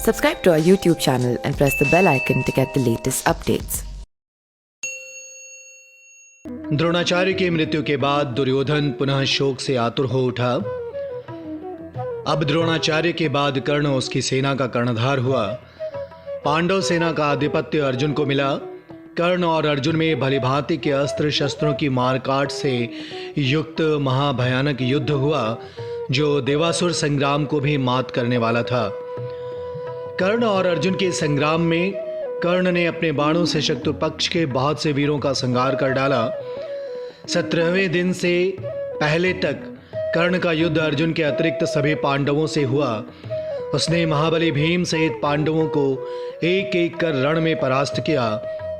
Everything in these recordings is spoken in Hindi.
Subscribe to our YouTube channel and press the bell icon to get the latest updates. Dronacharya की मृत्यु के बाद दुर्योधन पुनः शोक से आतुर हो उठा। अब द्रोणाचार्य के बाद कर्ण उसकी सेना का कर्णधार हुआ। पांडव सेना का आधिपत्य अर्जुन को मिला। कर्ण और अर्जुन में भलीभांति के अस्त्र शस्त्रों की मारकाट से युक्त महाभयानक युद्ध हुआ जो देवासुर संग्राम को भी मात करने वाला था। कर्ण और अर्जुन के संग्राम में कर्ण ने अपने बाणों से शत्रु पक्ष के बहुत से वीरों का संहार कर डाला। 17वें दिन से पहले तक कर्ण का युद्ध अर्जुन के अतिरिक्त सभी पांडवों से हुआ। उसने महाबली भीम सहित पांडवों को एक एक कर रण में परास्त किया,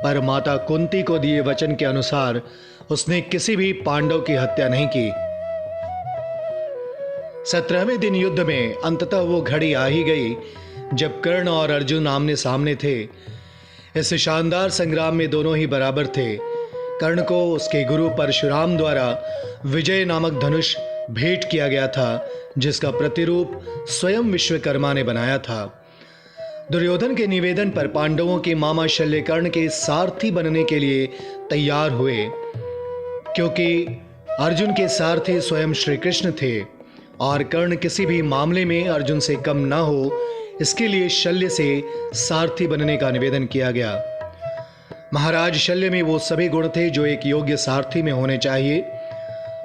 पर माता कुंती को दिए वचन के अनुसार उसने किसी भी पांडव की हत्या नहीं की। 17वें दिन युद्ध में अंततः वो घड़ी आ ही गई जब कर्ण और अर्जुन आमने सामने थे। इस शानदार संग्राम में दोनों ही बराबर थे। कर्ण को उसके गुरु परशुराम द्वारा विजय नामक धनुष भेंट किया गया था, जिसका प्रतिरूप स्वयं विश्वकर्मा ने बनाया था। दुर्योधन के निवेदन पर पांडवों के मामा शल्यकर्ण के सारथी बनने के लिए तैयार हुए, क्योंकि अर्जुन के सारथी स्वयं श्री कृष्ण थे और कर्ण किसी भी मामले में अर्जुन से कम ना हो, इसके लिए शल्य से सारथी बनने का निवेदन किया गया। महाराज शल्य में वो सभी गुण थे जो एक योग्य सारथी में होने चाहिए।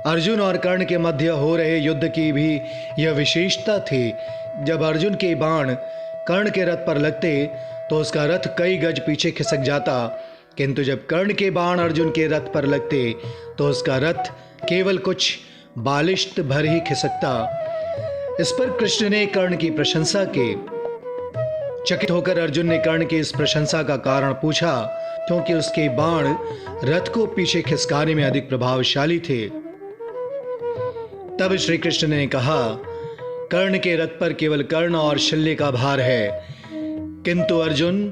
अर्जुन और कर्ण के मध्य हो रहे युद्ध की भी यह विशेषता थी। जब अर्जुन के बाण कर्ण के रथ पर लगते तो उसका रथ कई गज पीछे खिसक जाता, किंतु जब कर्ण के बाण अर्जुन के रथ पर लगते तो उसका रथ केवल कुछ बालिश्त भर ही खिसकता। इस पर कृष्ण ने कर्ण की प्रशंसा की। चकित होकर अर्जुन ने कर्ण की इस प्रशंसा का कारण पूछा, क्योंकि उसके बाण रथ को पीछे खिसकाने में अधिक प्रभावशाली थे। तब श्री कृष्ण ने कहा, कर्ण के रथ पर केवल कर्ण और शल्य का भार है, किंतु अर्जुन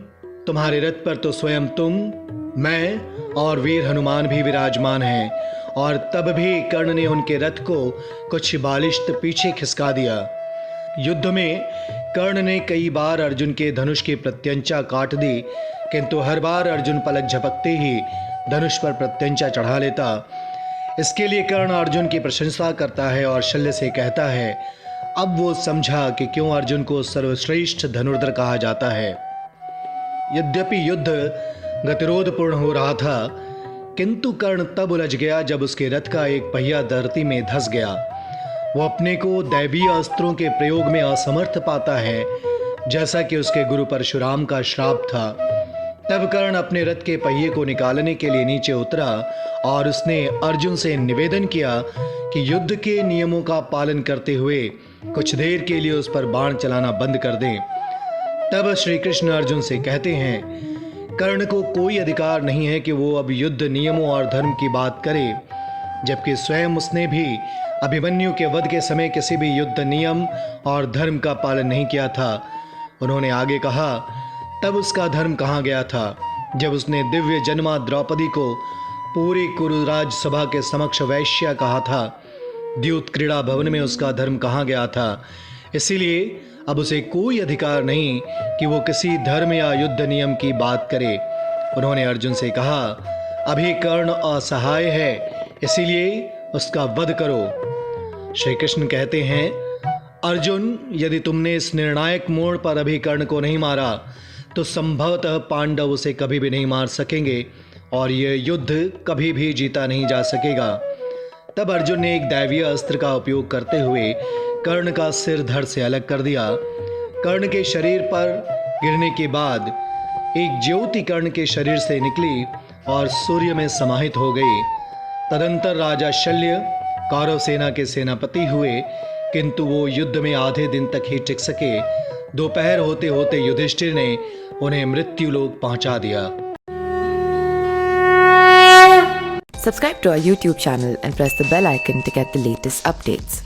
तुम्हारे रथ पर तो स्वयं तुम, मैं और वीर हनुमान भी विराजमान हैं। और तब भी कर्ण ने उनके रथ को कुछ बालिश्त पीछे खिसका दिया। युद्ध में कर्ण ने कई बार अर्जुन के धनुष की प्रत्यंचा काट दी, किंतु हर बार अर्जुन पलक झपकते ही धनुष पर प्रत्यंचा चढ़ा लेता। इसके लिए कर्ण अर्जुन की प्रशंसा करता है और शल्य से कहता है। अब वो समझा कि क्यों अर्जुन को सर्वश्रेष्ठ धनुर्धर कहा जाता है। यद्यपि युद्ध गतिरोधपूर्ण हो रहा था, किंतु कर्ण तब उलझ गया जब उसके रथ का एक पहिया धरती में धंस गया। वो अपने को दैवीय अस्त्रों के प्रयोग में असमर्थ पाता है, जैसा कि उसके गुरु परशुराम का श्राप था। तब कर्ण अपने रथ के पहिए को निकालने के लिए नीचे उतरा और उसने अर्जुन से निवेदन किया कि युद्ध के नियमों का पालन करते हुए कुछ देर के लिए उस पर बाण चलाना बंद कर दें। तब श्री कृष्ण अर्जुन से कहते हैं, कर्ण को कोई अधिकार नहीं है कि वो अब युद्ध नियमों और धर्म की बात करे, जबकि स्वयं उसने भी अभिमन्यु के वध के समय किसी भी युद्ध नियम और धर्म का पालन नहीं किया था। उन्होंने आगे कहा, तब उसका धर्म कहाँ गया था जब उसने दिव्य जन्मा द्रौपदी को पूरी कुरुराज सभा के समक्ष वैश्या कहा था। द्यूत क्रीड़ा भवन में उसका धर्म कहाँ गया था। इसीलिए अब उसे कोई अधिकार नहीं कि वो किसी धर्म या युद्ध नियम की बात करे। उन्होंने अर्जुन से कहा, अभी कर्ण असहाय है, इसीलिए उसका वध करो। श्री कृष्ण कहते हैं, अर्जुन, यदि तुमने इस निर्णायक मोड़ पर अभी कर्ण को नहीं मारा तो संभवतः पांडव उसे कभी भी नहीं मार सकेंगे और यह युद्ध कभी भी जीता नहीं जा सकेगा। तब अर्जुन ने एक दैवीय अस्त्र का उपयोग करते हुए कर्ण का सिर धड़ से अलग कर दिया। कर्ण के शरीर पर गिरने के बाद एक ज्योति कर्ण के शरीर से निकली और सूर्य में समाहित हो गई। तदंतर राजा शल्य कौरव सेना के सेनापति हुए, किंतु वो युद्ध में आधे दिन तक ही टिक सके। दोपहर होते होते युधिष्ठिर ने उन्हें मृत्यु लोक पहुंचा दिया। Subscribe to our YouTube channel and press the bell icon to get the latest updates.